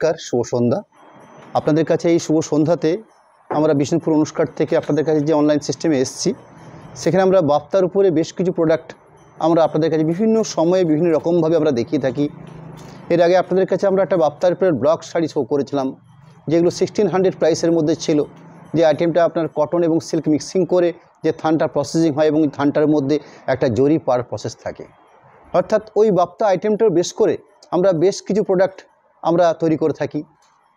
নমস্কার, শুভ সন্ধ্যা। আপনাদের কাছে এই শুভ সন্ধ্যাতে আমরা বিষ্ণুপুর অনুষ্কার থেকে আপনাদের কাছে যে অনলাইন সিস্টেমে এসেছি, সেখানে আমরা বাপ্তার উপরে বেশ কিছু প্রোডাক্ট আমরা আপনাদের কাছে বিভিন্ন সময়ে বিভিন্ন রকমভাবে আমরা দেখিয়ে থাকি। এর আগে আপনাদের কাছে আমরা একটা বাপ্তার উপরে ব্লক শাড়ি শো করেছিলাম, যেগুলো 1600 প্রাইসের মধ্যে ছিল। যে আইটেমটা আপনার কটন এবং সিল্ক মিক্সিং করে যে থানটা প্রসেসিং হয় এবং থানটার মধ্যে একটা জরি পার প্রসেস থাকে, অর্থাৎ ওই বাপ্তা আইটেমটার বেশ করে আমরা বেশ কিছু প্রোডাক্ট আমরা তৈরি করে থাকি।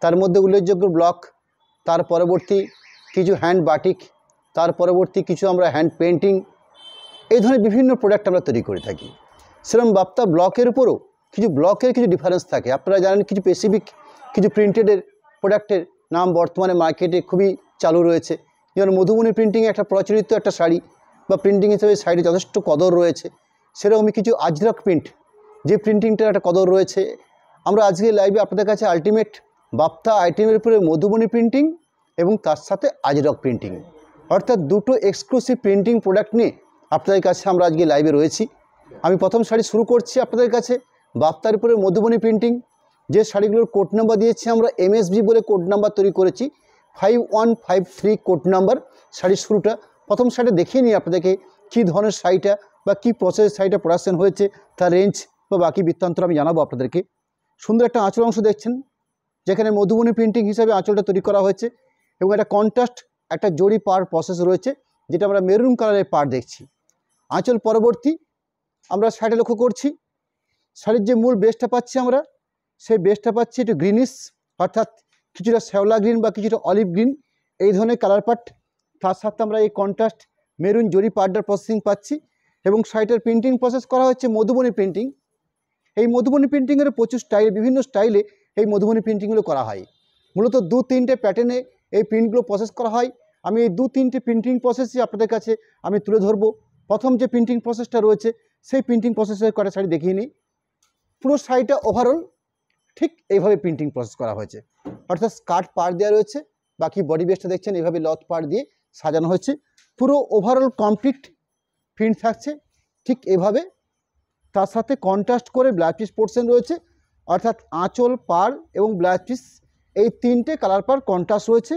তার মধ্যে উল্লেখযোগ্য ব্লক, তার পরবর্তী কিছু হ্যান্ড বাটিক, তার পরবর্তী কিছু আমরা হ্যান্ড পেন্টিং, এই ধরনের বিভিন্ন প্রোডাক্ট আমরা তৈরি করে থাকি। সেরকম বাপ্তা ব্লকের উপরও কিছু ব্লকের কিছু ডিফারেন্স থাকে। আপনারা জানেন কিছু স্পেসিফিক কিছু প্রিন্টেডের প্রোডাক্টের নাম বর্তমানে মার্কেটে খুবই চালু রয়েছে। যেমন মধুবনী প্রিন্টিংয়ে একটা প্রচলিত একটা শাড়ি বা প্রিন্টিং হিসেবে শাড়ির যথেষ্ট কদর রয়েছে। সেরকমই কিছু আজরক প্রিন্ট, যে প্রিন্টিংটার একটা কদর রয়েছে। আমরা আজকে লাইভে আপনাদের কাছে আলটিমেট বাপ্তা আইটেমের উপরে মধুবনী প্রিন্টিং এবং তার সাথে আজরক প্রিন্টিং, অর্থাৎ দুটো এক্সক্লুসিভ প্রিন্টিং প্রোডাক্ট নিয়ে আপনাদের কাছে আমরা আজকে লাইভে রয়েছি। আমি প্রথম শাড়ি শুরু করছি আপনাদের কাছে বাপ্তার উপরে মধুবনী প্রিন্টিং। যে শাড়িগুলোর কোড নাম্বার দিয়েছি আমরা MSB বলে কোড নাম্বার তৈরি করেছি, 5153 কোড নাম্বার। শাড়ির শুরুটা প্রথম শাড়ি দেখিয়ে নিই আপনাদেরকে কী ধরনের শাড়িটা বা কী প্রসেস শাড়িটা প্রোডাকশন হয়েছে, তার রেঞ্জ বা বাকি বৃত্তান্ত আমি জানাবো আপনাদেরকে। সুন্দর একটা আঁচল অংশ দেখছেন, যেখানে মধুবনী প্রিন্টিং হিসাবে আঁচলটা তৈরি করা হয়েছে এবং একটা কন্ট্রাস্ট একটা জরি পার প্রসেস রয়েছে, যেটা আমরা মেরুন কালারের পার দেখছি। আঁচল পরবর্তী আমরা শাড়ি লক্ষ্য করছি, শাড়ির যে মূল বেসটা পাচ্ছি আমরা, সেই বেসটা পাচ্ছি একটু গ্রিনিশ, অর্থাৎ কিছুটা শ্যাওলা গ্রিন বা কিছুটা অলিভ গ্রিন, এই ধরনের কালার পার্ট। তার সাথে আমরা এই কন্ট্রাস্ট মেরুন জরি পাউডার প্রসেসিং পাচ্ছি এবং শাড়িটার প্রিন্টিং প্রসেস করা হচ্ছে মধুবনী প্রিন্টিং। এই মধুবনী প্রিন্টিংয়ের প্রচুর স্টাইল, বিভিন্ন স্টাইলে এই মধুবনী প্রিন্টিংগুলো করা হয়। মূলত 2-3টে প্যাটার্নে এই প্রিন্টগুলো প্রসেস করা হয়। আমি এই 2-3টে প্রিন্টিং প্রসেসই আপনাদের কাছে আমি তুলে ধরবো। প্রথম যে প্রিন্টিং প্রসেসটা রয়েছে সেই প্রিন্টিং প্রসেসের কটা শাড়ি দেখিয়ে নিই। পুরো শাড়িটা ওভারঅল ঠিক এইভাবে প্রিন্টিং প্রসেস করা হয়েছে, অর্থাৎ স্কার্ট পার দেওয়া রয়েছে, বাকি বডি বেসটা দেখছেন এইভাবে লত পার দিয়ে সাজানো হয়েছে। পুরো ওভারঅল কমপ্লিট প্রিন্ট থাকছে ঠিক এভাবে। তার সাথে কন্ট্রাস্ট করে ব্লাউজ পিস পোর্শন রয়েছে, অর্থাৎ আঁচল, পার এবং ব্লাউজ পিস এই 3টে কালার পার কন্ট্রাস্ট রয়েছে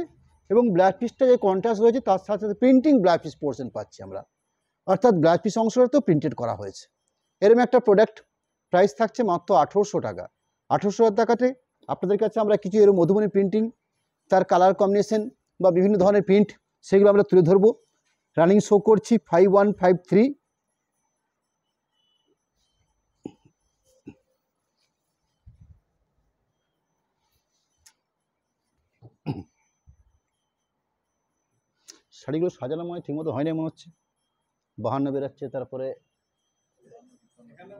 এবং ব্লাউজ পিসটা যে কন্ট্রাস্ট রয়েছে তার সাথে সাথে প্রিন্টিং ব্লাউজ পিস পোর্শন পাচ্ছি আমরা, অর্থাৎ ব্লাউজ পিস অংশটা তো প্রিন্টেড করা হয়েছে। এরকম একটা প্রোডাক্ট প্রাইস থাকছে মাত্র 1800 টাকা। 1800 টাকাতে আপনাদের কাছে আমরা কিছু এর মধুবনী প্রিন্টিং, তার কালার কম্বিনেশন বা বিভিন্ন ধরনের প্রিন্ট, সেগুলো আমরা তুলে ধরবো। রানিং শো করছি 5153। শাড়িগুলো সাজানো মনে ঠিকমতো হয় না মনে হচ্ছে, 52 বেরাচ্ছে, তারপরে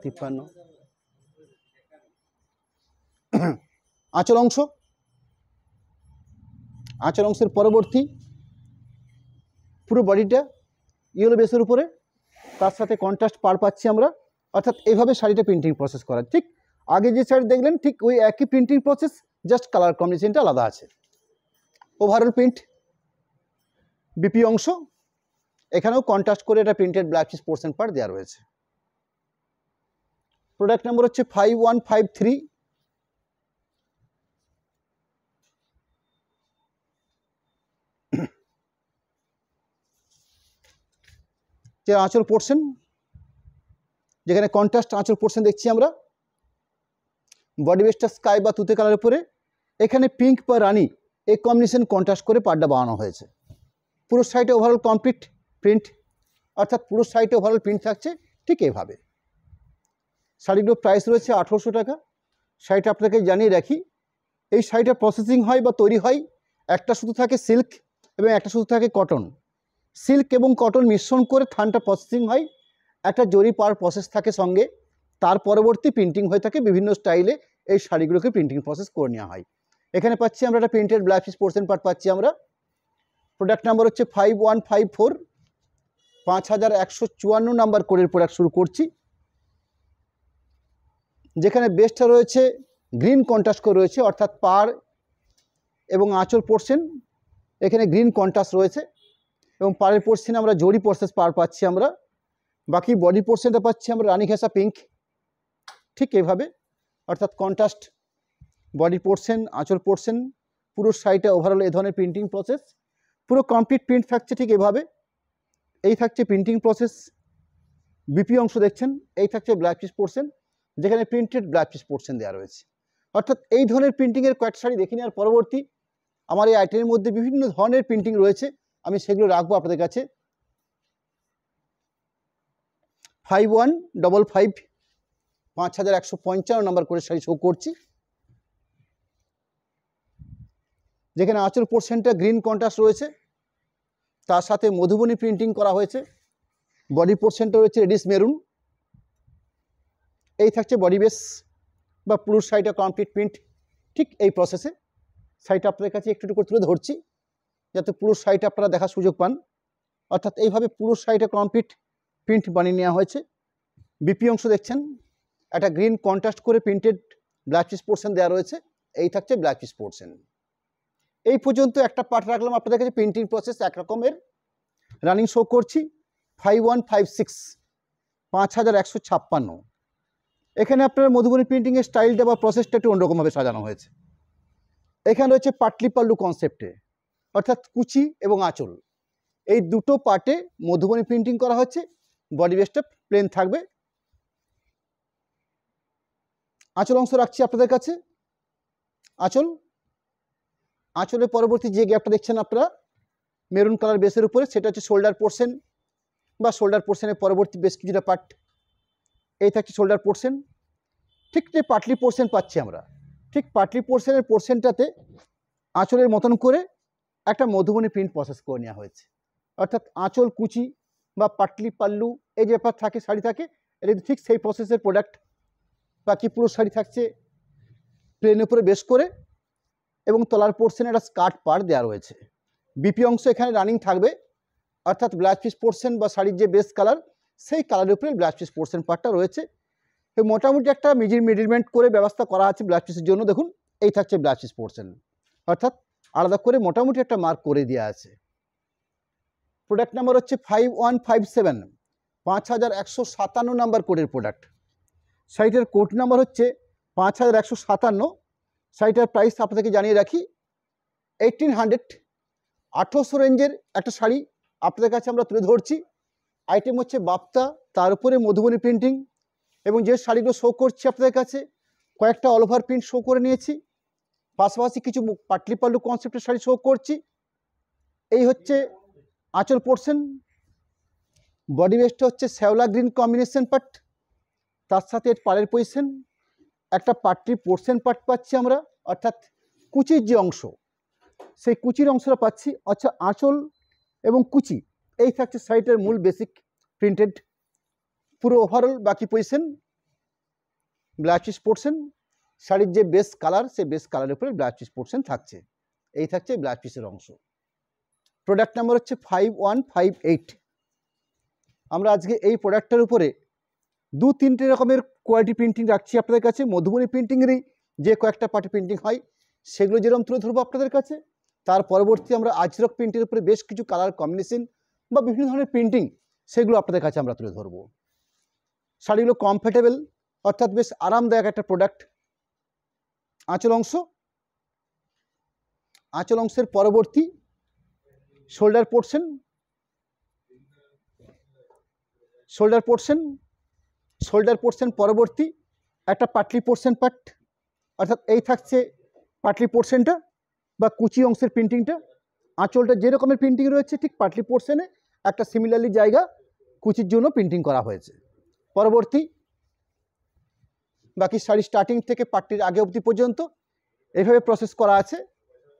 53। আঁচল অংশ, আঁচল অংশের পরবর্তী পুরো বডিটা ইয়েলো বেসের উপরে, তার সাথে কন্ট্রাস্ট পার পাচ্ছি আমরা, অর্থাৎ এইভাবে শাড়িটা প্রিন্টিং প্রসেস করা। ঠিক আগে যে শাড়ি দেখলেন ঠিক ওই একই প্রিন্টিং প্রসেস, জাস্ট কালার কম্বিনেশনটা আলাদা আছে। ওভারঅল প্রিন্ট বিপি অংশ, এখানেও কন্ট্রাস্ট করে এটা প্রিন্টেড ব্লাউজ পিস পোর্শন পার দেওয়া রয়েছে। প্রোডাক্ট নাম্বার হচ্ছে 5153। যে আঁচল পোর্শন, যেখানে কন্ট্রাস্ট আঁচল পোর্শন দেখছি আমরা, বডি বেসটা স্কাই বা তুতে কালার উপরে, এখানে পিঙ্ক বা রানি এই কম্বিনেশন কন্ট্রাস্ট করে পাড়টা বানানো হয়েছে। পুরো সাইডে ওভারঅল কমপ্লিট প্রিন্ট, অর্থাৎ পুরো সাইডে ওভারঅল প্রিন্ট থাকছে ঠিক এইভাবে। শাড়িগুলোর প্রাইস রয়েছে 1800 টাকা। শাড়িটা আপনাকে জানিয়ে রাখি, এই শাড়িটা প্রসেসিং হয় বা তৈরি হয়, একটা শুধু থাকে সিল্ক এবং একটা শুধু থাকে কটন। সিল্ক এবং কটন মিশ্রণ করে থানটা প্রসেসিং হয়, একটা জরি পার প্রসেস থাকে সঙ্গে, তার পরবর্তী প্রিন্টিং হয়ে থাকে বিভিন্ন স্টাইলে। এই শাড়িগুলোকে প্রিন্টিং প্রসেস করে নেওয়া হয়। এখানে পাচ্ছি আমরা একটা printed blouse piece portion part পাচ্ছি আমরা। প্রোডাক্ট নাম্বার হচ্ছে 5154, 5154 নাম্বার কোডের প্রোডাক্ট শুরু করছি। যেখানে বেসটা রয়েছে গ্রিন কন্ট্রাস্ট করে রয়েছে, অর্থাৎ পার এবং আঁচল পোর্শন এখানে গ্রিন কন্ট্রাস্ট রয়েছে এবং পাড়ের পোর্শনে আমরা জরি প্রসেস পার পাচ্ছি আমরা। বাকি বডি পোর্শনটা পাচ্ছি আমরা রানী ঘেঁষা পিঙ্ক, ঠিক এইভাবে, অর্থাৎ কন্ট্রাস্ট বডি পোর্শন, আঁচল পোর্শন, পুরো শাড়িটা ওভারঅল এই ধরনের প্রিন্টিং প্রসেস, পুরো কমপ্লিট প্রিন্ট থাকছে ঠিক এভাবে। এই থাকছে প্রিন্টিং প্রসেস। বিপি অংশ দেখছেন, এই থাকছে ব্লাউজ পিস পোর্শন, যেখানে প্রিন্টেড ব্লাউজ পিস পোর্শন দেওয়া রয়েছে। অর্থাৎ এই ধরনের প্রিন্টিংয়ের কয়েকটা শাড়ি দেখে নেওয়ার পরবর্তী আমার এই আইটেমের মধ্যে বিভিন্ন ধরনের প্রিন্টিং রয়েছে, আমি সেগুলো রাখবো আপনাদের কাছে। 5155 5155 নাম্বার করে শাড়ি শো করছি, যেখানে আঁচল পোর্শনটা গ্রিন কন্ট্রাস্ট রয়েছে, তার সাথে মধুবনী প্রিন্টিং করা হয়েছে। বডি পোর্শনটা রয়েছে রেডিশ মেরুন। এই থাকছে বডি বেস বা পুরো শাড়িটা কমপ্লিট প্রিন্ট ঠিক এই প্রসেসে। শাড়িটা আপনাদের কাছে একটু একটু করে তুলে ধরছি যাতে পুরো শাড়িটা আপনারা দেখার সুযোগ পান। অর্থাৎ এইভাবে পুরো শাড়িটা কমপ্লিট প্রিন্ট বানিয়ে নেওয়া হয়েছে। বিপি অংশ দেখছেন, একটা গ্রিন কন্ট্রাস্ট করে প্রিন্টেড ব্লাউজ পিস পোর্শন দেওয়া রয়েছে। এই থাকছে ব্লাউজ পিস পোর্শন। এই পর্যন্ত একটা পার্ট রাখলাম আপনাদের কাছে, প্রিন্টিং প্রসেস একরকমের রানিং শো করছি। 5156 5156। এখানে আপনার মধুবনী প্রিন্টিংয়ের স্টাইলটা বা প্রসেসটা একটু অন্যরকমভাবে সাজানো হয়েছে। এখানে রয়েছে পাটলি পাল্লু কনসেপ্টে, অর্থাৎ কুচি এবং আঁচল এই দুটো পার্টে মধুবনী প্রিন্টিং করা হচ্ছে। বডি বেসটা প্লেন থাকবে। আঁচল অংশ রাখছি আপনাদের কাছে। আঁচলের পরবর্তী যে গ্যাপটা দেখছেন আপনারা মেরুন কালার বেসের উপরে, সেটা হচ্ছে শোল্ডার পোর্শন বা শোল্ডার পোর্শনের পরবর্তী বেশ কিছুটা পার্ট। এই থাকছে শোল্ডার পোর্শন। ঠিক যে পাটলি পোর্শন পাচ্ছি আমরা, ঠিক পাটলি পোর্শনের পোর্শনটাতে আঁচলের মতন করে একটা মধুবনী প্রিন্ট প্রসেস করে নেওয়া হয়েছে। অর্থাৎ আঁচল কুচি বা পাটলি পাল্লু এই যে ব্যাপার থাকে, শাড়ি থাকে, এটা ঠিক সেই প্রসেসের প্রোডাক্ট। বাকি পুরো শাড়ি থাকছে প্লেনের উপরে বেশ করে, এবং তলার পোর্শনে একটা স্কার্ট পার্ট দেওয়া রয়েছে। বিপি অংশ এখানে রানিং থাকবে, অর্থাৎ ব্লাউজ পিস পোর্শন বা শাড়ির যে বেস কালার সেই কালারের উপরে ব্লাউজ পিস পোর্শন পার্টটা রয়েছে। মোটামুটি একটা মেজারমেন্ট করে ব্যবস্থা করা আছে ব্লাউজ পিসের জন্য। দেখুন এই থাকছে ব্লাউজ পিস পোর্শন, অর্থাৎ আলাদা করে মোটামুটি একটা মার্ক করে দেওয়া আছে। প্রোডাক্ট নাম্বার হচ্ছে 5157 5157 নাম্বার কোডের প্রোডাক্ট। শাড়িটার কোড নাম্বার হচ্ছে 5157। শাড়িটার প্রাইস আপনাদেরকে জানিয়ে রাখি 1800, 1800 রেঞ্জের একটা শাড়ি আপনাদের কাছে আমরা তুলে ধরছি। আইটেম হচ্ছে বাপ্তা, তার উপরে মধুবনী প্রিন্টিং, এবং যে শাড়িগুলো শো করছি আপনাদের কাছে কয়েকটা অল ওভার প্রিন্ট শো করে নিয়েছি, পাশাপাশি কিছু পাটলি পাল্লু কনসেপ্টের শাড়ি শো করছি। এই হচ্ছে আঁচল পোর্শন। বডি বেসটা হচ্ছে শ্যাওলা গ্রিন কম্বিনেশন পার্ট, তার সাথে পাড়ের পজিশন একটা পাটলি পোর্শন পার্ট পাচ্ছি আমরা, অর্থাৎ কুচির যে অংশ সেই কুচির অংশটা পাচ্ছি। আচ্ছা, আঁচল এবং কুচি এই থাকছে শাড়িটার মূল বেসিক প্রিন্টেড পুরো ওভারঅল। বাকি পজিশন ব্লাউজ পিস পোর্শন, শাড়ির যে বেস কালার সেই বেস কালারের উপরে ব্লাউজ পিস পোর্শন থাকছে। এই থাকছে ব্লাউজ পিসের অংশ। প্রোডাক্ট নাম্বার হচ্ছে 5158। আমরা আজকে এই প্রোডাক্টটার উপরে 2-3টে রকমের কোয়ালিটি প্রিন্টিং রাখছি আপনাদের কাছে। মধুবনী প্রিন্টিংয়েরই যে কয়েকটা পার্টি প্রিন্টিং হয় সেগুলো যেরকম তুলে ধরবো আপনাদের কাছে। তার পরবর্তী আমরা আজরক প্রিন্টের উপরে বেশ কিছু কালার কম্বিনেশন বা বিভিন্ন ধরনের প্রিন্টিং সেগুলো আপনাদের কাছে আমরা তুলে ধরবো। শাড়িগুলো কমফোর্টেবল, অর্থাৎ বেশ আরামদায়ক একটা প্রোডাক্ট। আঁচল অংশের পরবর্তী শোল্ডার পোর্শন পরবর্তী একটা পাটলি পোর্শন পার্ট, অর্থাৎ এই থাকছে পাটলি পোর্শনটা বা কুচি অংশের প্রিন্টিংটা। আঁচলটা যে রকমের প্রিন্টিং রয়েছে ঠিক পাটলি পোর্শনে একটা সিমিলারলি জায়গা কুচির জন্য প্রিন্টিং করা হয়েছে। পরবর্তী বাকি শাড়ি স্টার্টিং থেকে পাটলির আগে অবধি পর্যন্ত এইভাবে প্রসেস করা আছে।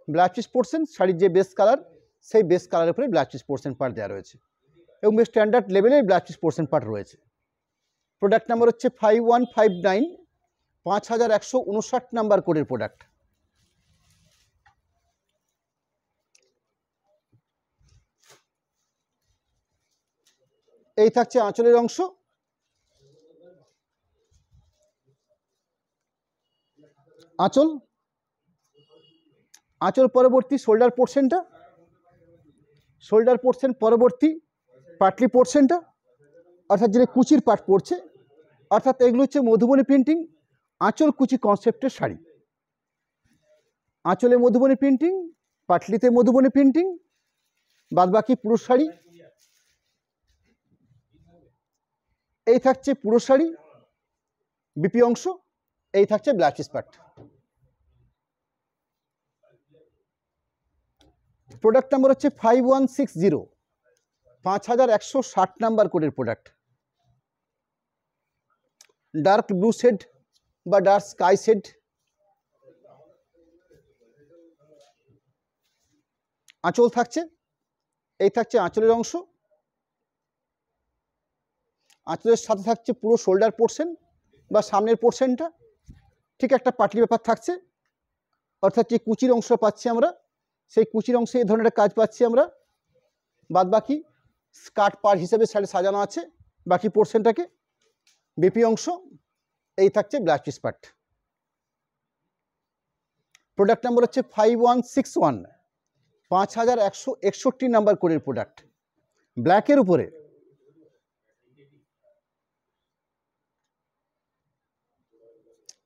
ব্লাউজ পিস পোর্শন, শাড়ির যে বেস কালার সেই বেস কালারের উপরে ব্লাউজ পিস পোর্শন পার্ট দেওয়া রয়েছে, এবং বেশ স্ট্যান্ডার্ড লেভেলের ব্লাউজ পিস পোর্শন পার্ট রয়েছে। প্রোডাক্ট নাম্বার হচ্ছে 5159 5159 নাম্বার কোডের প্রোডাক্ট। এই থাকছে আঁচলের অংশ। আঁচল পরবর্তী শোল্ডার পোর্শন পরবর্তী পাটলি পোর্শনটা, অর্থাৎ যেটা কুচির পার্ট পড়ছে, অর্থাৎ এগুলো হচ্ছে মধুবনী প্রিন্টিং আঁচল কুচি কনসেপ্টের শাড়ি। আঁচলে মধুবনী প্রিন্টিং, পাটলিতে মধুবনী প্রিন্টিং, বাদ বাকি পুরো শাড়ি। এই থাকছে পুরো শাড়ি বিপি অংশ, এই থাকছে blouse piece part. Product number হচ্ছে 5160, 5160 নাম্বার কোডের প্রোডাক্ট। ডার্ক ব্লু শেড বা ডার্ক স্কাই শেড। আঁচল থাকছে, এই থাকছে আঁচলের অংশ। আঁচলের সাথে থাকছে পুরো শোল্ডার পোর্শন বা সামনের পোর্শনটা, ঠিক একটা পাটলি ব্যাপার থাকছে, অর্থাৎ যে কুচির অংশ পাচ্ছি আমরা, সেই কুচির অংশে এই ধরনের কাজ পাচ্ছি আমরা। বাদ বাকি স্কার্ট পার হিসেবে শাড়ি সাজানো আছে বাকি পোর্শনটাকে। বিপি অংশ, এই থাকছে blouse piece part. Product number হচ্ছে 5161, 5161 নাম্বার কোডের প্রোডাক্ট, ব্ল্যাকের উপরে।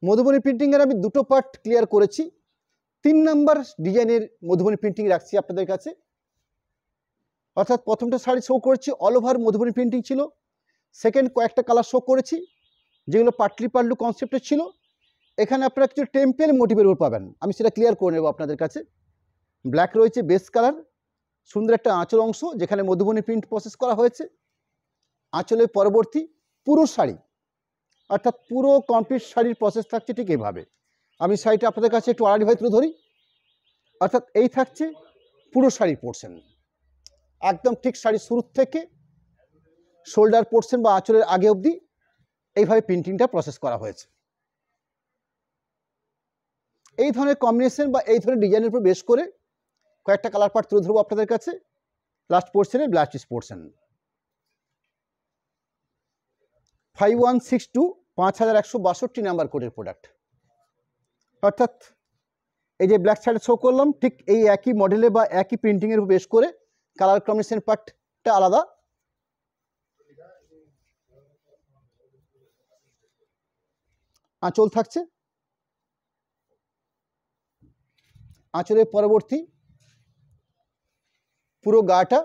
মধুবনী প্রিন্টিংয়ের আমি দুটো পার্ট ক্লিয়ার করেছি, 3 নাম্বার ডিজাইনের মধুবনী প্রিন্টিং রাখছি আপনাদের কাছে। অর্থাৎ প্রথমটা শাড়ি শো করেছি অল ওভার মধুবনী প্রিন্টিং ছিল, সেকেন্ড কয়েকটা কালার শো করেছি যেগুলো পাটলি পাল্লু কনসেপ্টের ছিল। এখানে আপনারা কিছু টেম্পেল মোটিভের উপর পাবেন, আমি সেটা ক্লিয়ার করে নেব আপনাদের কাছে। ব্ল্যাক রয়েছে বেস কালার, সুন্দর একটা আঁচল অংশ যেখানে মধুবনী প্রিন্ট প্রসেস করা হয়েছে। আঁচলের পরবর্তী পুরো শাড়ি, অর্থাৎ পুরো কমপ্লিট শাড়ির প্রসেস থাকছে ঠিক এইভাবে। আমি শাড়িটা আপনাদের কাছে একটু আড়াআড়িভাবে তুলে ধরি। অর্থাৎ এই থাকছে পুরো শাড়ির পোর্শন, একদম ঠিক শাড়ির শুরুর থেকে শোল্ডার পোর্শন বা আঁচলের আগে অবধি এইভাবে প্রিন্টিংটা প্রসেস করা হয়েছে। এই ধরনের কম্বিনেশন বা এই ধরনের ডিজাইনের উপর বেশ করে কয়েকটা কালার পার্ট তুলে ধরবো আপনাদের কাছে। লাস্ট পোর্শনে ব্লাউজ পিস পোর্শন। 5162, 5162 নাম্বার কোডের প্রোডাক্ট। অর্থাৎ এই যে ব্ল্যাক শাড়ি শো করলাম, ঠিক এই একই মডেলে বা একই প্রিন্টিংয়ের উপর বেশ করে কালার কম্বিনেশন পার্টটা আলাদা। আঁচল থাকছে, আঁচলের পরবর্তী পুরো গাটা,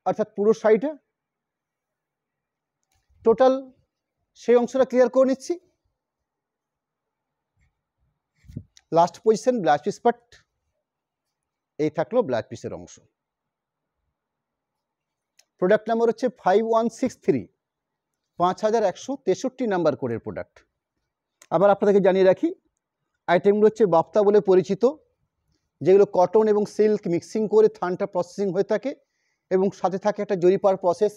অর্থাৎ পুরো শাড়িটা টোটাল সেই অংশটা ক্লিয়ার করে নিচ্ছি। Last position blouse piece part, এই থাকলো ব্লাউজ পিসের অংশ। প্রোডাক্ট নাম্বার হচ্ছে 5163, 5163 নাম্বার কোডের প্রোডাক্ট। আবার আপনাদেরকে জানিয়ে রাখি, আইটেমগুলো হচ্ছে বাপ্তা বলে পরিচিত, যেগুলো কটন এবং সিল্ক মিক্সিং করে থানটা প্রসেসিং হয়ে থাকে এবং সাথে থাকে একটা জরিপার প্রসেস।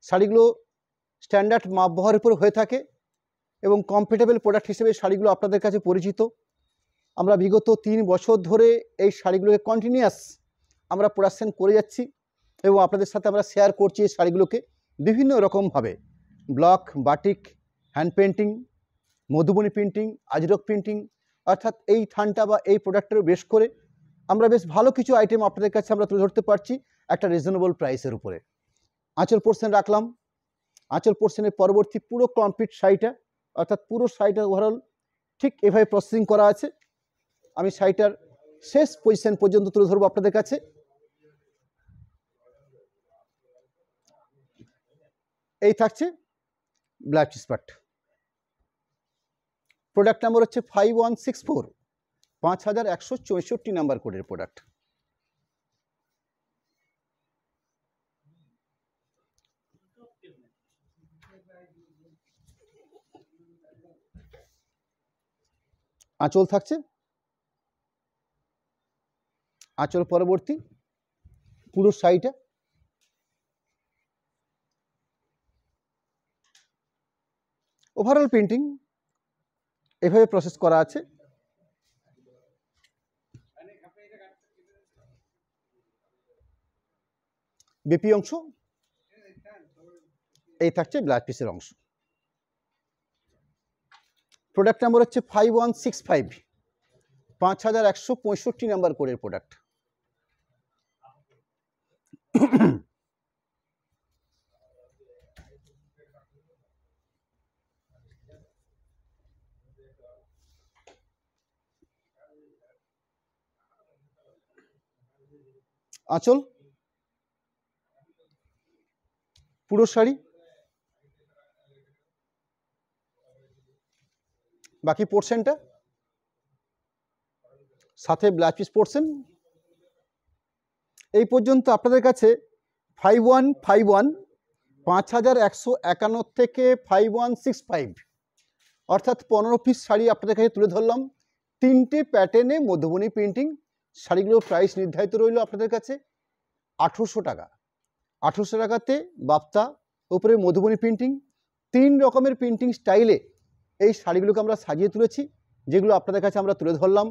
শাড়িগুলো স্ট্যান্ডার্ড মাপ বহরের উপর হয়ে থাকে এবং কমফোর্টেবল প্রোডাক্ট হিসেবে শাড়িগুলো আপনাদের কাছে পরিচিত। আমরা বিগত 3 বছর ধরে এই শাড়িগুলোকে কন্টিনিউয়াস আমরা প্রোডাকশন করে যাচ্ছি এবং আপনাদের সাথে আমরা শেয়ার করছি এই শাড়িগুলোকে বিভিন্ন রকমভাবে। Block, batik, hand painting, Madhubani printing, Ajrakh printing, অর্থাৎ এই থানটা বা এই প্রোডাক্টের বেশ করে আমরা বেশ ভালো কিছু আইটেম আপনাদের কাছে আমরা তুলে ধরতে পারছি একটা রিজনেবল প্রাইসের উপরে। আঁচল পোর্শন রাখলাম, আঁচল পোর্শনের পরবর্তী পুরো কমপ্লিট শাড়িটা, অর্থাৎ পুরো শাড়িটা ওভারঅল ঠিক এভাবে প্রসেসিং করা আছে। আমি শাড়িটার শেষ পজিশন পর্যন্ত তুলে ধরবো আপনাদের কাছে। এই থাকছে blouse piece part. Product number হচ্ছে 5164, 5164 নাম্বার কোডের প্রোডাক্ট। আঁচল থাকছে, আঁচল পরবর্তী পুরো শাড়িটা ওভারঅল প্রিন্টিং এভাবে প্রসেস করা আছে। বিপি অংশ, এই থাকছে ব্লাউজ পিসের অংশ। প্রোডাক্ট নাম্বার হচ্ছে 5165, 5165 নাম্বার কোডের প্রোডাক্ট। আঁচল, পুরো শাড়ি, বাকি পোর্শনটা, সাথে ব্লাউজ পিস পোর্শন। এই পর্যন্ত আপনাদের কাছে 5151 5151 থেকে 5165 অর্থাৎ 15 পিস শাড়ি আপনাদের কাছে তুলে ধরলাম। 3টে প্যাটার্নে মধুবনী প্রিন্টিং শাড়িগুলোর প্রাইস নির্ধারিত রইল আপনাদের কাছে 1800 টাকা। 1800 টাকাতে বাপ্তা উপরে মধুবনী প্রিন্টিং, 3 রকমের প্রিন্টিং স্টাইলে এই শাড়িগুলোকে আমরা সাজিয়ে তুলেছি, যেগুলো আপনাদের কাছে আমরা তুলে ধরলাম।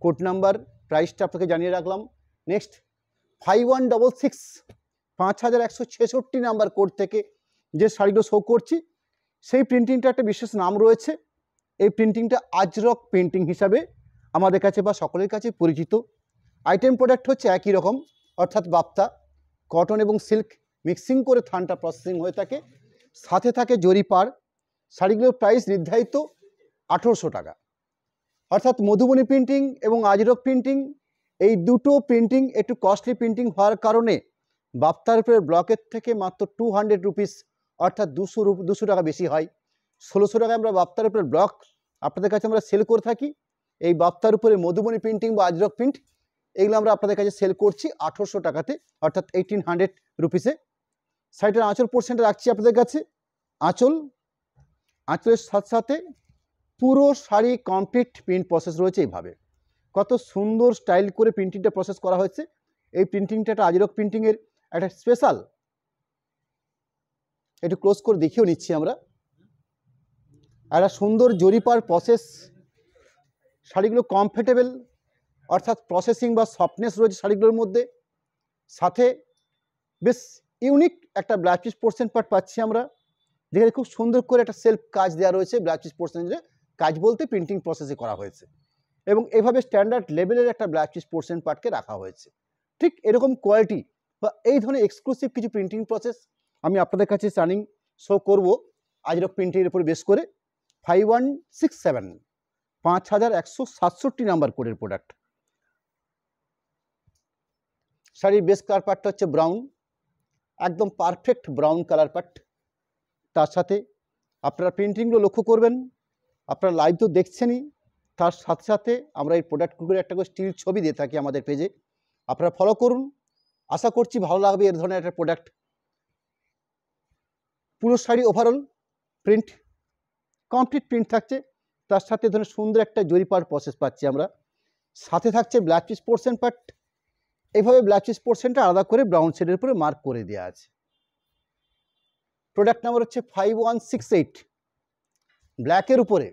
কোড নাম্বার, প্রাইসটা আপনাকে জানিয়ে রাখলাম। নেক্সট 5166 5166 নাম্বার কোড থেকে যে শাড়িগুলো শো করছি, সেই প্রিন্টিংটা একটা বিশেষ নাম রয়েছে। এই প্রিন্টিংটা আজরক প্রিন্টিং হিসাবে আমাদের কাছে বা সকলের কাছে পরিচিত। আইটেম প্রোডাক্ট হচ্ছে একই রকম, অর্থাৎ বাপ্তা, কটন এবং সিল্ক মিক্সিং করে থানটা প্রসেসিং হয়ে থাকে, সাথে থাকে জরি পাড়। শাড়িগুলোর প্রাইস নির্ধারিত 1800 টাকা। অর্থাৎ মধুবনী প্রিন্টিং এবং আজরক প্রিন্টিং এই দুটো প্রিন্টিং একটু কস্টলি প্রিন্টিং হওয়ার কারণে বাপ্তার উপরে ব্লকের থেকে মাত্র 200 রুপিস অর্থাৎ 200 টাকা বেশি হয়। 1600 টাকায় আমরা বাপ্তার উপরে ব্লক আপনাদের কাছে আমরা সেল করে থাকি। এই বাপ্তার উপরে মধুবনী প্রিন্টিং বা আজরক প্রিন্ট এগুলো আমরা আপনাদের কাছে সেল করছি 1800 টাকাতে, অর্থাৎ 1800 রুপিসে। শাড়িটার আঁচল পোর্শনটা রাখছি আপনাদের কাছে। আঁচলের সাথে সাথে পুরো শাড়ি কমপ্লিট প্রিন্ট প্রসেস রয়েছে। এইভাবে কত সুন্দর স্টাইল করে প্রিন্টিংটা প্রসেস করা হয়েছে। এই প্রিন্টিংটা একটা আজরক প্রিন্টিংয়ের একটা স্পেশাল। একটু ক্লোজ করে দেখিয়েও নিচ্ছি আমরা। একটা সুন্দর জরিপার প্রসেস, শাড়িগুলো কমফর্টেবল, অর্থাৎ প্রসেসিং বা সফটনেস রয়েছে শাড়িগুলোর মধ্যে। সাথে বেশ ইউনিক একটা ব্লাউজ পিস পোর্শন পার্ট পাচ্ছি আমরা, যেখানে খুব সুন্দর করে একটা সেলফ কাজ দেওয়া রয়েছে। ব্লাউজ পিস পোর্শনের কাজ বলতে প্রিন্টিং প্রসেসে করা হয়েছে, এবং এভাবে স্ট্যান্ডার্ড লেভেলের একটা ব্লাউজ পিস পোর্শন পার্টকে রাখা হয়েছে। ঠিক এরকম কোয়ালিটি বা এই ধরনের এক্সক্লুসিভ কিছু প্রিন্টিং প্রসেস আমি আপনাদের কাছে রানিং শো করব আজরক প্রিন্টিংয়ের উপরে বেস করে। 5167 5167 নাম্বার কোডের প্রোডাক্ট। শাড়ির বেস কালার পার্টটা হচ্ছে ব্রাউন, একদম পারফেক্ট ব্রাউন কালার পার্ট। তার সাথে আপনারা প্রিন্টিংগুলো লক্ষ্য করবেন, আপনারা লাইভ তো দেখছেনই, তার সাথে সাথে আমরা এই প্রোডাক্টগুলোর একটা করে স্টিল ছবি দিয়ে থাকি আমাদের পেজে, আপনারা ফলো করুন। আশা করছি ভালো লাগবে এর ধরনের একটা প্রোডাক্ট। পুরো sari overall print, complete print থাকছে, তার সাথে ধরনের সুন্দর একটা জরিপার প্রসেস পাচ্ছি আমরা। সাথে থাকছে ব্লাউজ পিস পোর্শন পার্ট। এইভাবে ব্লাউজ পিস পোর্শনটা আলাদা করে ব্রাউন শেডের উপরে মার্ক করে দেওয়া আছে। প্রোডাক্ট নাম্বার হচ্ছে 5168, ব্ল্যাকের উপরে।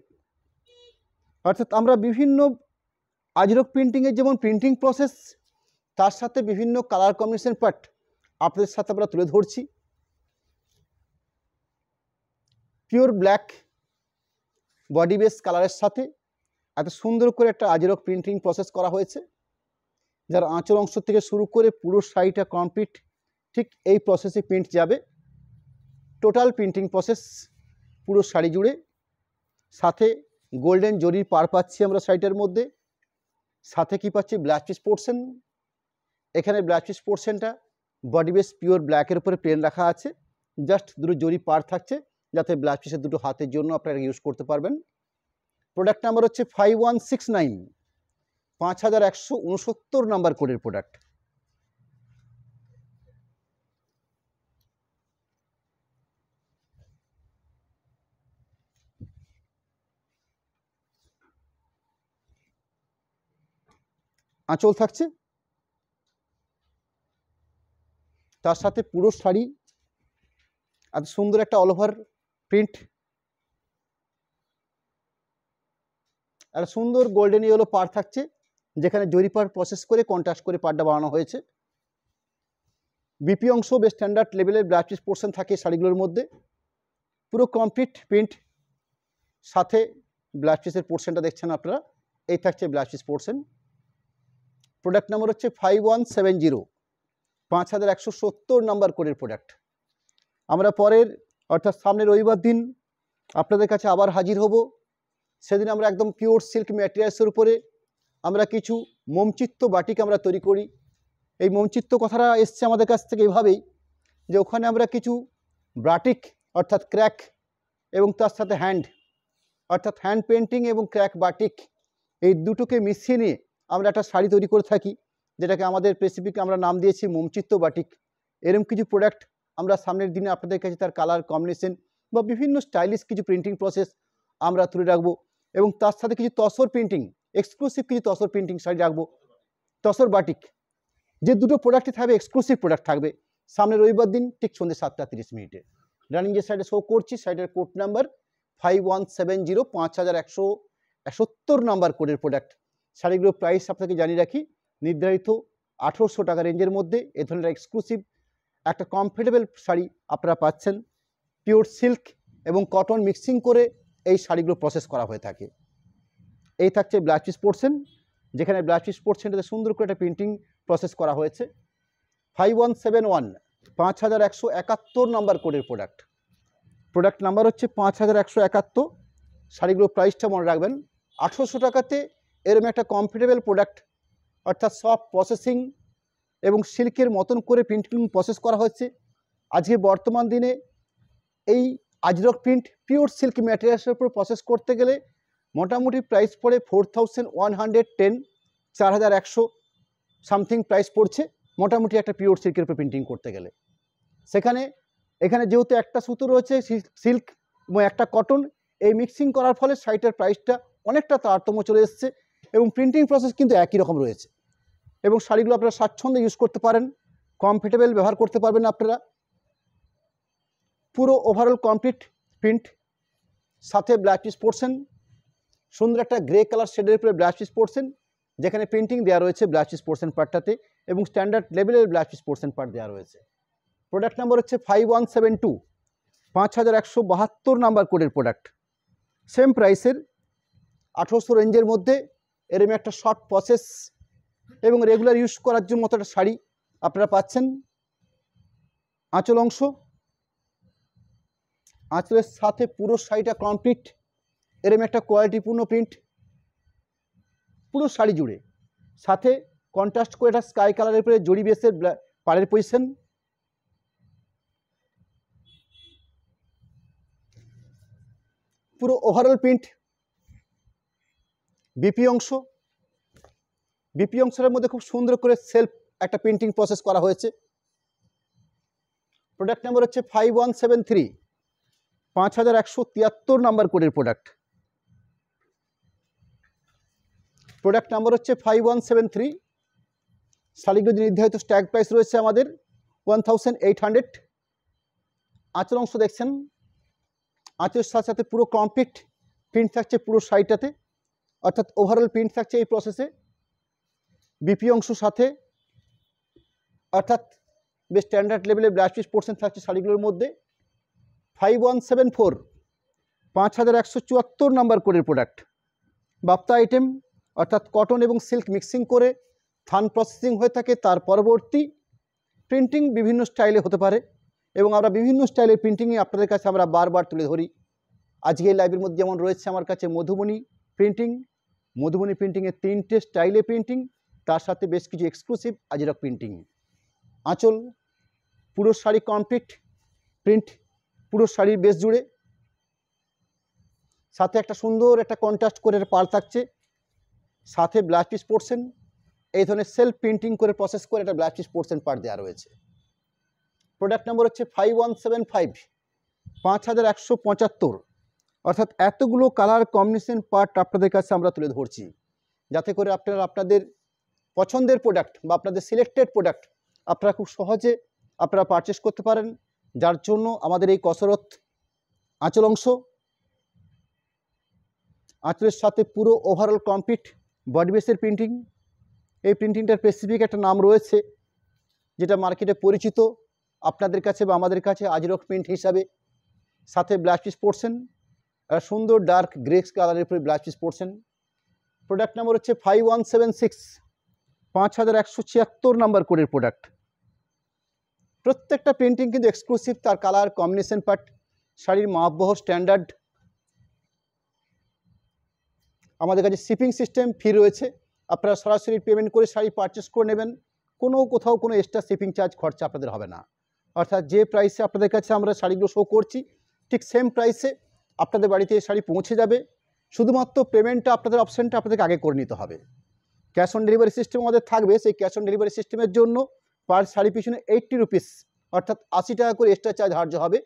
অর্থাৎ আমরা বিভিন্ন আজরক প্রিন্টিংয়ের যেমন প্রিন্টিং প্রসেস, তার সাথে বিভিন্ন কালার কম্বিনেশন পার্ট আপনাদের সাথে আমরা তুলে ধরছি। পিওর ব্ল্যাক বডি বেস কালারের সাথে এত সুন্দর করে একটা আজরক প্রিন্টিং প্রসেস করা হয়েছে, যার আঁচল অংশ থেকে শুরু করে পুরো শাড়িটা কমপ্লিট ঠিক এই প্রসেসে প্রিন্ট যাবে। টোটাল প্রিন্টিং প্রসেস পুরো শাড়ি জুড়ে। সাথে গোল্ডেন জরির পার পাচ্ছি আমরা শাড়িটার মধ্যে। সাথে কি পাচ্ছি, ব্লাউজ পিস পোর্শন। এখানে ব্লাউজ পিস পোর্শনটা বডি বেস পিওর ব্ল্যাকের উপরে প্লেন রাখা আছে, জাস্ট দুটো জরি পার থাকছে, যাতে ব্লাউজ পিসের দুটো হাতের জন্য আপনারা ইউজ করতে পারবেন। প্রোডাক্ট নাম্বার হচ্ছে 5169, 5169 নাম্বার কোডের প্রোডাক্ট। আঁচল থাকছে, তার সাথে পুরো শাড়ি এত সুন্দর একটা অল ওভার প্রিন্ট, একটা সুন্দর গোল্ডেন ইয়েলো পাড় থাকছে, যেখানে জরি পাড় প্রসেস করে কন্ট্রাস্ট করে পাড়টা বানানো হয়েছে। বিপি অংশ বেশ স্ট্যান্ডার্ড লেভেলের ব্লাউজ পিস পোর্শন থাকে শাড়িগুলোর মধ্যে। পুরো কমপ্লিট প্রিন্ট, সাথে ব্লাউজ পিসের পোর্শনটা দেখছেন আপনারা, এই থাকছে blouse piece portion. Product number হচ্ছে 5170, 5170 নাম্বার কোডের প্রোডাক্ট। আমরা পরের অর্থাৎ সামনের রবিবার দিন আপনাদের কাছে আবার হাজির হব। সেদিন আমরা একদম পিওর সিল্ক ম্যাটেরিয়ালসের উপরে আমরা কিছু মোমচিত্ত বাটিক আমরা তৈরি করি। এই মৌচিত্র কথাটা এসছে আমাদের কাছ থেকে এভাবেই যে ওখানে আমরা কিছু ব্রাটিক অর্থাৎ ক্র্যাক এবং তার সাথে হ্যান্ড অর্থাৎ হ্যান্ড পেন্টিং এবং ক্র্যাক বাটিক এই দুটোকে মিশিয়ে নিয়ে আমরা একটা শাড়ি তৈরি করে থাকি, যেটাকে আমাদের স্পেসিফিক আমরা নাম দিয়েছি মোমচিত্র বাটিক। এরকম কিছু প্রোডাক্ট আমরা সামনের দিনে আপনাদের কাছে তার কালার কম্বিনেশন বা বিভিন্ন স্টাইলিশ কিছু প্রিন্টিং প্রসেস আমরা তুলে রাখবো, এবং তার সাথে কিছু তসর প্রিন্টিং, এক্সক্লুসিভ কিছু তসর প্রিন্টিং শাড়ি রাখবো, তসর বাটিক। যে দুটো প্রোডাক্টই থাকবে এক্সক্লুসিভ প্রোডাক্ট থাকবে সামনের রবিবার দিন ঠিক সন্ধ্যে 7:30 রানিং যে সাইডে শো করছি সাইডের কোড নাম্বার 5170, 5170 নাম্বার কোডের প্রোডাক্ট। শাড়িগুলোর প্রাইস আপনাকে জানিয়ে রাখি, নির্ধারিত 1800 টাকা রেঞ্জের মধ্যে এ ধরনের এক্সক্লুসিভ একটা কমফোর্টেবল শাড়ি আপনারা পাচ্ছেন। পিওর সিল্ক এবং কটন মিক্সিং করে এই শাড়িগুলো প্রসেস করা হয়ে থাকে। এই থাকছে ব্লাউজ পিস পোর্শন, যেখানে ব্লাউজ পিস পোর্শনটাতে সুন্দর করে একটা প্রিন্টিং প্রসেস করা হয়েছে। 5171, 5171 নাম্বার কোডের প্রোডাক্ট। প্রোডাক্ট নাম্বার হচ্ছে 5171। শাড়িগুলোর প্রাইসটা মনে রাখবেন, 1800 টাকাতে এরকম একটা কমফোর্টেবল প্রোডাক্ট অর্থাৎ সফট প্রসেসিং এবং সিল্কের মতন করে প্রিন্টিং প্রসেস করা হচ্ছে। আজকে বর্তমান দিনে এই আজরক প্রিন্ট পিওর সিল্ক ম্যাটেরিয়ালসের উপর প্রসেস করতে গেলে মোটামুটি প্রাইস পড়ে 4110, 4100 সামথিং প্রাইস পড়ছে মোটামুটি একটা পিওর সিল্কের উপর প্রিন্টিং করতে গেলে। এখানে যেহেতু একটা সুতো রয়েছে সিল্ক এবং একটা কটন, এই মিক্সিং করার ফলে শাড়িটার প্রাইসটা অনেকটা তারতম্য চলে এসছে, এবং প্রিন্টিং প্রসেস কিন্তু একই রকম রয়েছে, এবং শাড়িগুলো আপনারা স্বাচ্ছন্দ্যে ইউজ করতে পারেন, কমফোর্টেবল ব্যবহার করতে পারবেন আপনারা। পুরো ওভারঅল কমপ্লিট প্রিন্ট, সাথে ব্লাউজ পিস পোর্শন, সুন্দর একটা গ্রে কালার শেডের উপরে ব্লাউজ পিস পোর্শন, যেখানে প্রিন্টিং দেওয়া রয়েছে ব্লাউজ পিস পোর্শন পার্টটাতে, এবং স্ট্যান্ডার্ড লেভেলের ব্লাউজ পিস পোর্শন পার্ট দেওয়া রয়েছে। প্রোডাক্ট নাম্বার হচ্ছে 5172, 5172 নাম্বার কোডের প্রোডাক্ট। সেম প্রাইসের 1800 রেঞ্জের মধ্যে এরকম একটা শর্ট প্রসেস এবং রেগুলার ইউজ করার জন্য মতো একটা শাড়ি আপনারা পাচ্ছেন। আঁচল অংশ, আঁচলের সাথে পুরো শাড়িটা কমপ্লিট এরকম একটা কোয়ালিটিপূর্ণ প্রিন্ট পুরো শাড়ি জুড়ে, সাথে কন্ট্রাস্ট করে একটা স্কাই কালারের উপরে জরি বেসের পাড়ের পজিশন। পুরো ওভারঅল প্রিন্ট। বিপি অংশের মধ্যে খুব সুন্দর করে সেলফ একটা প্রিন্টিং প্রসেস করা হয়েছে। প্রোডাক্ট নাম্বার হচ্ছে 5173, 5173 নাম্বার কোডের প্রোডাক্ট। প্রোডাক্ট নাম্বার হচ্ছে 5173। শাড়িগুলো নির্ধারিত স্ট্যাগ প্রাইস রয়েছে আমাদের 1800। আঁচল অংশ দেখছেন, আঁচলের সাথে সাথে পুরো কমপ্লিট প্রিন্ট থাকছে পুরো শাড়িটাতে, অর্থাৎ ওভারঅল প্রিন্ট থাকছে এই প্রসেসে। বিপি অংশ সাথে অর্থাৎ বেশ স্ট্যান্ডার্ড লেভেলের ব্লাউজ পিস পোর্শন থাকছে শাড়িগুলোর মধ্যে। 5174, 5174 নাম্বার কোডের প্রোডাক্ট। বাপ্তা আইটেম অর্থাৎ কটন এবং সিল্ক মিক্সিং করে থান প্রসেসিং হয়ে থাকে, তার পরবর্তী প্রিন্টিং বিভিন্ন স্টাইলে হতে পারে, এবং আমরা বিভিন্ন স্টাইলের প্রিন্টিংয়ে আপনাদের কাছে আমরা বারবার তুলে ধরি। আজকে এই লাইভের মধ্যে যেমন রয়েছে আমার কাছে মধুবনী প্রিন্টিংয়ের 3টে স্টাইলে প্রিন্টিং, তার সাথে বেশ কিছু এক্সক্লুসিভ আজরক প্রিন্টিং। আঁচল পুরো শাড়ি কমপ্লিট প্রিন্ট পুরো শাড়ির বেশ জুড়ে, সাথে একটা সুন্দর একটা কন্ট্রাস্ট করে পাড় থাকছে, সাথে ব্লাউজ পিস পোর্শন এই ধরনের সেলফ প্রিন্টিং করে প্রসেস করে একটা ব্লাউজ পিস পোর্শন পার্ট দেওয়া রয়েছে। প্রোডাক্ট নাম্বার হচ্ছে 5175, 5175, অর্থাৎ এতগুলো কালার কম্বিনেশন পার্ট আপনাদের কাছে আমরা তুলে ধরছি, যাতে করে আপনারা আপনাদের পছন্দের প্রোডাক্ট বা আপনাদের সিলেক্টেড প্রোডাক্ট আপনারা খুব সহজে আপনারা পারচেস করতে পারেন। যার জন্য আমাদের এই কসরত। আঁচল অংশ, আঁচলের সাথে পুরো ওভারঅল কমপ্লিট বডি বেসের প্রিন্টিং। এই প্রিন্টিংটার স্পেসিফিক একটা নাম রয়েছে, যেটা মার্কেটে পরিচিত আপনাদের কাছে বা আমাদের কাছে আজরক প্রিন্ট হিসাবে। সাথে ব্লাউজ পিস পোর্শন, সুন্দর ডার্ক গ্রে কালারের উপরে blouse piece portion. Product number হচ্ছে 5176, 5176 নাম্বার কোডের প্রোডাক্ট। প্রত্যেকটা প্রিন্টিং কিন্তু এক্সক্লুসিভ, তার কালার কম্বিনেশন পার্ট, শাড়ির মাপবহ স্ট্যান্ডার্ড। আমাদের কাছে শিপিং সিস্টেম ফ্রি রয়েছে, আপনারা সরাসরি পেমেন্ট করে শাড়ি পারচেস করে নেবেন, কোথাও কোনো এক্সট্রা শিপিং চার্জ খরচা আপনাদের হবে না। অর্থাৎ যে প্রাইসে আপনাদের কাছে আমরা শাড়িগুলো শো করছি ঠিক সেম প্রাইসে আপনাদের বাড়িতে এই শাড়ি পৌঁছে যাবে। শুধুমাত্র পেমেন্টটা আপনাদের অপশানটা আপনাদেরকে আগে করে নিতে হবে। ক্যাশ অন ডেলিভারি সিস্টেম আমাদের থাকবে। সেই ক্যাশ অন ডেলিভারি সিস্টেমের জন্য পার শাড়ি পিছনে 80 রুপিস অর্থাৎ 80 টাকা করে এক্সট্রা চার্জ ধার্য হবে।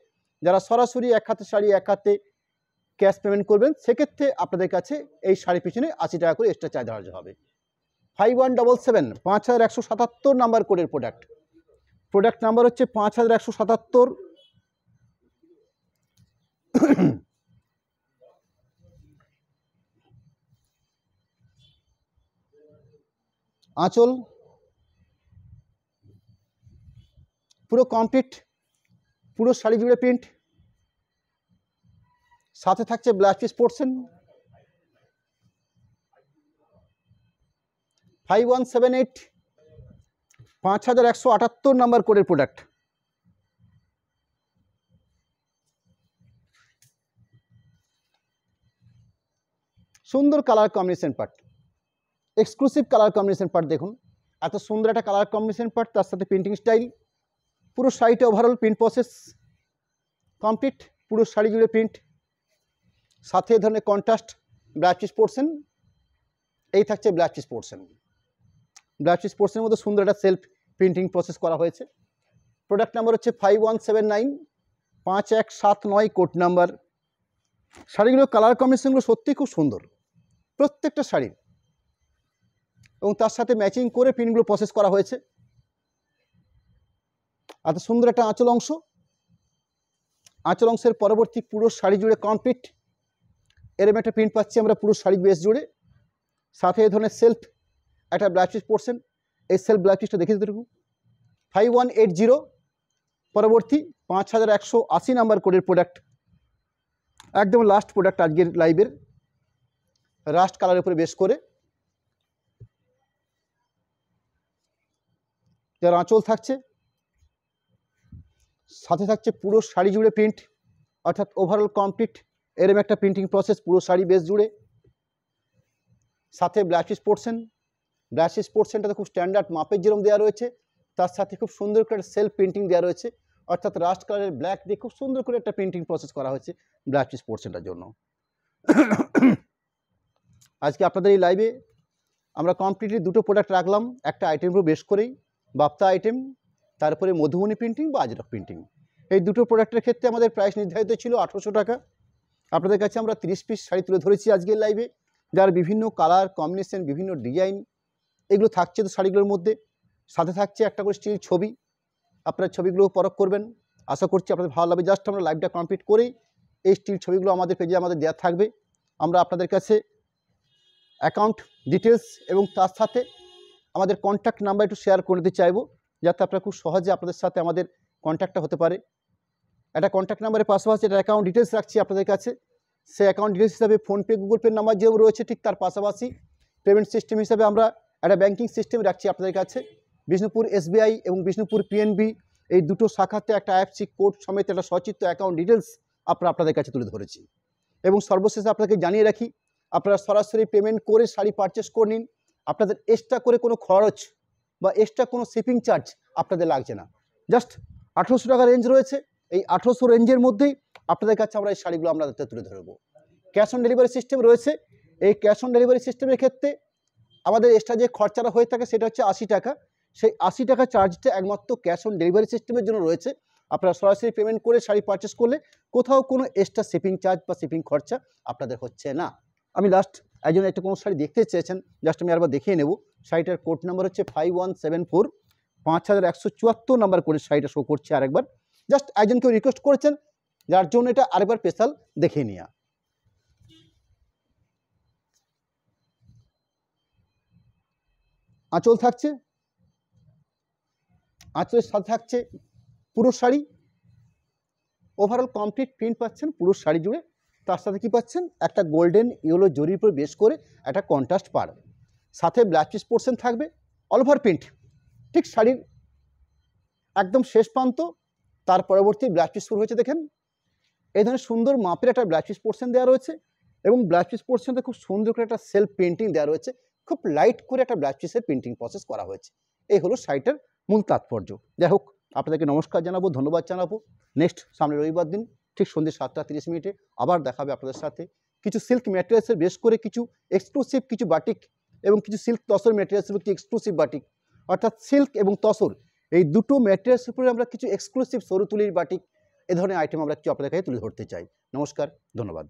যারা সরাসরি এক হাতে শাড়ি এক হাতে ক্যাশ পেমেন্ট করবেন সেক্ষেত্রে আপনাদের কাছে এই শাড়ি পিছনে 80 টাকা করে এক্সট্রা চার্জ ধার্য হবে। 5177 5177 নাম্বার কোডের প্রোডাক্ট নাম্বার হচ্ছে 5177। আঁচল পুরো কমপ্লিট, পুরো শাড়ি জুড়ে প্রিন্ট, সাথে থাকছে ব্লাউজ পিস পোর্শন। 5178 5178 নাম্বার কোডের প্রোডাক্ট। সুন্দর colour combination part, exclusive colour combination part. দেখুন এত সুন্দর একটা কালার কম্বিনেশন পার্ট, তার সাথে প্রিন্টিং স্টাইল। পুরো শাড়িটা ওভারঅল প্রিন্ট প্রসেস কমপ্লিট, পুরো শাড়ি জুড়ে প্রিন্ট, সাথে এই ধরনের কন্ট্রাস্ট ব্লাউজ পিস পোর্শন। এই থাকছে blouse piece portion. Blouse piece পোর্শনের মধ্যে সুন্দর একটা সেলফ প্রিন্টিং প্রসেস করা হয়েছে। প্রোডাক্ট নাম্বার হচ্ছে 5179 5179 কোড নাম্বার। শাড়িগুলোর কালার কম্বিনেশনগুলো সত্যিই খুব সুন্দর প্রত্যেকটা শাড়ির, এবং তার সাথে ম্যাচিং করে প্রিন্টগুলো প্রসেস করা হয়েছে। এত সুন্দর একটা আঁচল অংশ, আঁচল অংশের পরবর্তী পুরো শাড়ি জুড়ে কমপ্লিট এরম একটা প্রিন্ট পাচ্ছি আমরা পুরো শাড়ি বেস জুড়ে। সাথে এই ধরনের সেলফ একটা ব্লাউজ পিস পোর্শন। এই সেলফ ব্লাউজ পিসটা দেখে দিতে 5180 পরবর্তী 5180 নাম্বার কোডের প্রোডাক্ট। একদম লাস্ট প্রোডাক্ট আজকের লাইভের, রাস্ট কালারের উপরে বেস করে যার আঁচল থাকছে, সাথে থাকছে পুরো শাড়ি জুড়ে প্রিন্ট অর্থাৎ ওভারঅল কমপ্লিট এরম একটা প্রিন্টিং প্রসেস পুরো শাড়ি বেস জুড়ে। সাথে blouse piece portion, blouse piece পোর্শনটাতে খুব স্ট্যান্ডার্ড মাপের যেরকম দেওয়া রয়েছে, তার সাথে খুব সুন্দর করে সেলফ প্রিন্টিং দেওয়া রয়েছে অর্থাৎ রাস্ট কালারের ব্ল্যাক দিয়ে খুব সুন্দর করে একটা প্রিন্টিং প্রসেস করা হয়েছে ব্লাউজ পিস পোর্শনটার জন্য। আজকে আপনাদের এই লাইভে আমরা কমপ্লিটলি দুটো প্রোডাক্ট রাখলাম, একটা আইটেম উপর বেশ করেই বাপ্তা আইটেম, তারপরে মধুবনী প্রিন্টিং বা আজরক প্রিন্টিং। এই দুটো প্রোডাক্টের ক্ষেত্রে আমাদের প্রাইস নির্ধারিত ছিল 1800 টাকা। আপনাদের কাছে আমরা 30 পিস শাড়ি তুলে ধরেছি আজকের লাইভে, যার বিভিন্ন কালার কম্বিনেশন, বিভিন্ন ডিজাইন এগুলো থাকছে তো শাড়িগুলোর মধ্যে। সাথে থাকছে একটা করে স্টিল ছবি, আপনারা ছবিগুলো পরখ করবেন, আশা করছি আপনাদের ভালো লাগবে। জাস্ট আমরা লাইভটা কমপ্লিট করেই এই স্টিল ছবিগুলো আমাদের পেজে আমাদের দেওয়া থাকবে। আমরা আপনাদের কাছে অ্যাকাউন্ট ডিটেলস এবং তার সাথে আমাদের কন্ট্যাক্ট নাম্বার একটু শেয়ার করে দিতে চাইবো, যাতে আপনারা খুব সহজে আপনাদের সাথে আমাদের কন্ট্যাক্টটা হতে পারে। একটা কন্ট্যাক্ট নাম্বারের পাশাপাশি একটা অ্যাকাউন্ট ডিটেলস রাখছি আপনাদের কাছে। সেই অ্যাকাউন্ট ডিটেলস হিসাবে ফোনপে, গুগল পে নাম্বার যেও রয়েছে, ঠিক তার পাশাপাশি পেমেন্ট সিস্টেম হিসাবে আমরা একটা ব্যাঙ্কিং সিস্টেম রাখছি আপনাদের কাছে। বিষ্ণুপুর SBI এবং বিষ্ণুপুর PNB এই দুটো শাখাতে একটা IFSC কোড সমেত একটা সচিত্র অ্যাকাউন্ট ডিটেলস আপনাদের কাছে তুলে ধরেছি। এবং সর্বশেষে আপনাকে জানিয়ে রাখি, আপনারা সরাসরি পেমেন্ট করে শাড়ি পারচেস করে নিন, আপনাদের এক্সট্রা করে কোনো খরচ বা এক্সট্রা কোনো শিপিং চার্জ আপনাদের লাগছে না। জাস্ট 1800 টাকা রেঞ্জ রয়েছে, এই 1800 রেঞ্জের মধ্যেই আপনাদের কাছে আমরা এই শাড়িগুলো আপনাদের তুলে ধরবো। ক্যাশ অন ডেলিভারি সিস্টেম রয়েছে। এই ক্যাশ অন ডেলিভারি সিস্টেমের ক্ষেত্রে আমাদের এক্সট্রা যে খরচাটা হয়ে থাকে সেটা হচ্ছে 80 টাকা। সেই 80 টাকা চার্জটা একমাত্র ক্যাশ অন ডেলিভারি সিস্টেমের জন্য রয়েছে। আপনারা সরাসরি পেমেন্ট করে শাড়ি পারচেস করলে কোথাও কোনো এক্সট্রা শিপিং চার্জ বা শিপিং খরচা আপনাদের হচ্ছে না। আমি লাস্ট একজন একটা কোনো শাড়ি দেখতে চেয়েছেন, জাস্ট আমি আরেকবার দেখিয়ে নেব। শাড়িটার কোড নাম্বার হচ্ছে 5174 5174 নাম্বার করে শাড়িটা শো করছে আরেকবার। জাস্ট একজন কেউ রিকোয়েস্ট করেছেন, যার জন্য এটা আরেকবার স্পেশাল দেখিয়ে নেওয়া। আঁচল থাকছে, আঁচলের সাথে থাকছে পুরো শাড়ি ওভারঅল কমপ্লিট প্রিন্ট পাচ্ছেন পুরো শাড়ি জুড়ে। তার সাথে কি পাচ্ছেন, একটা গোল্ডেন ইয়েলো জরির উপর বেস করে একটা কন্ট্রাস্ট পাড়, সাথে ব্লাউজ পিস পোর্শন থাকবে অল ওভার প্রিন্ট ঠিক শাড়ির একদম শেষ প্রান্ত। তার পরবর্তী ব্লাউজ পিস শুরু হয়েছে, দেখেন এই ধরনের সুন্দর মাপের একটা ব্লাউজ পিস পোর্শন দেওয়া রয়েছে এবং ব্লাউজ পিস পোর্শনটা খুব সুন্দর করে একটা সেলফ পেন্টিং দেওয়া রয়েছে খুব লাইট করে একটা ব্লাউজ পিসের প্রিন্টিং প্রসেস করা হয়েছে। এই হলো শাড়িটার মূল তাৎপর্য। যাই হোক, আপনাদেরকে নমস্কার জানাবো, ধন্যবাদ জানাবো। নেক্সট সামনে রবিবার দিন ঠিক সন্ধ্যে 7:30 আবার দেখা হবে আপনাদের সাথে। কিছু সিল্ক ম্যাটেরিয়ালসের বেশ করে কিছু এক্সক্লুসিভ কিছু বাটিক এবং কিছু সিল্ক তসর ম্যাটেরিয়ালসের একটি এক্সক্লুসিভ বাটিক, অর্থাৎ সিল্ক এবং তসর এই দুটো ম্যাটেরিয়ালসের উপরে আমরা কিছু এক্সক্লুসিভ সরু তুলির বাটিক এ ধরনের আইটেম আমরা কিছু আপনাদের কাছে তুলে ধরতে চাই। নমস্কার, ধন্যবাদ।